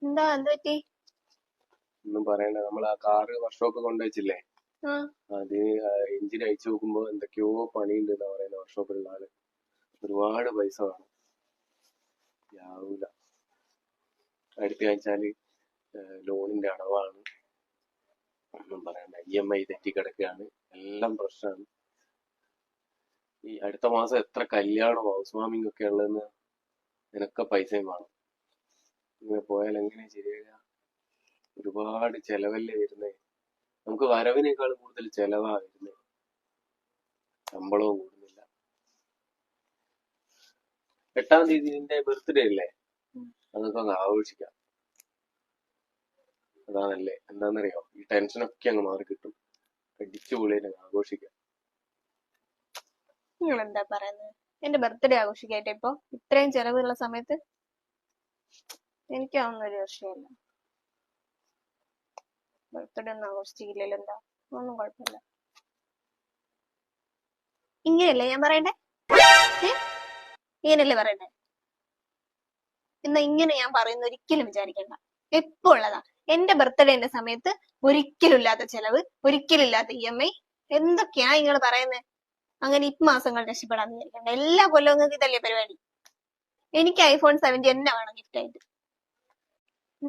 എന്താ എന്ത് പറ്റി? ഒന്നും പറയണ്ട. നമ്മൾ ആ കാറ് വർക്ക്ഷോപ്പ് കൊണ്ടുവച്ചില്ലേ, ആ അത് എഞ്ചിൻ അയച്ചു നോക്കുമ്പോ എന്തൊക്കെയോ പണിയുണ്ട് എന്നാ പറയുന്നത്. വർക്ക്ഷോപ്പിലുള്ള ആള് ഒരുപാട് പൈസ വേണം, യാവൂല. അടുത്ത് കാണിച്ചാല് ലോണിന്റെ അടവാണ്, ഒന്നും പറയണ്ട. EMI തെറ്റിക്കിടക്കുകയാണ്, എല്ലാം പ്രശ്നമാണ്. ഈ അടുത്ത മാസം എത്ര കല്യാണം ഹൗസ് വാമിംഗ് ഒക്കെ ഉള്ളതെന്ന് നിനക്ക് പൈസയും വേണം. ഇങ്ങനെ പോയാൽ എങ്ങനെ ശരിയാകുക? ഒരുപാട് ചെലവല്ലേ വരുന്നേ. നമുക്ക് വരവിനേക്കാൾ കൂടുതൽ ചെലവാ വരുന്നത്, ശമ്പളവും കൂടുന്നില്ല. 8-ാം തീയതി നിന്റെ ബർത്ത്ഡേ അല്ലേ, അതൊക്കെ അങ്ങ് ആഘോഷിക്കാം. അതാണല്ലേ, എന്താണെന്നറിയോ, ഈ ടെൻഷനൊക്കെ അങ്ങ് മാറി കിട്ടും. അടിച്ചുപൊളിയായിട്ട് അങ്ങ് ആഘോഷിക്കാം. നിങ്ങൾ എന്താ പറയുന്നത്? എന്റെ ബർത്ത്ഡേ ആഘോഷിക്കായിട്ട് ഇപ്പൊ ഇത്രയും ചെലവുള്ള സമയത്ത് എനിക്കാവുന്ന ഒരു വിഷയമല്ല. ബർത്ത്ഡേ ഒന്നും ആഘോഷിച്ചില്ലല്ലോ, എന്താ ഒന്നും കുഴപ്പമില്ല. ഇങ്ങനെയല്ലേ ഞാൻ പറയണ്ടേ? ഇങ്ങനെയല്ലേ പറയണ്ടേ? എന്നാ ഇങ്ങനെ ഞാൻ പറയുന്ന ഒരിക്കലും വിചാരിക്കണ്ട. എപ്പോ ഉള്ളതാ എന്റെ ബർത്ത്ഡേന്റെ സമയത്ത് ഒരിക്കലും ഇല്ലാത്ത ചെലവ്, ഒരിക്കലും ഇല്ലാത്ത EMI. എന്തൊക്കെയാ നിങ്ങൾ പറയുന്നത്? അങ്ങനെ മാസങ്ങൾ രക്ഷപ്പെടാൻ വിചാരിക്കണ്ട. എല്ലാ കൊല്ലവും നിങ്ങൾക്ക് ഇതല്ലേ പരിപാടി. എനിക്ക് iPhone 17 തന്നെ വേണം ഗിഫ്റ്റ് ആയിട്ട്.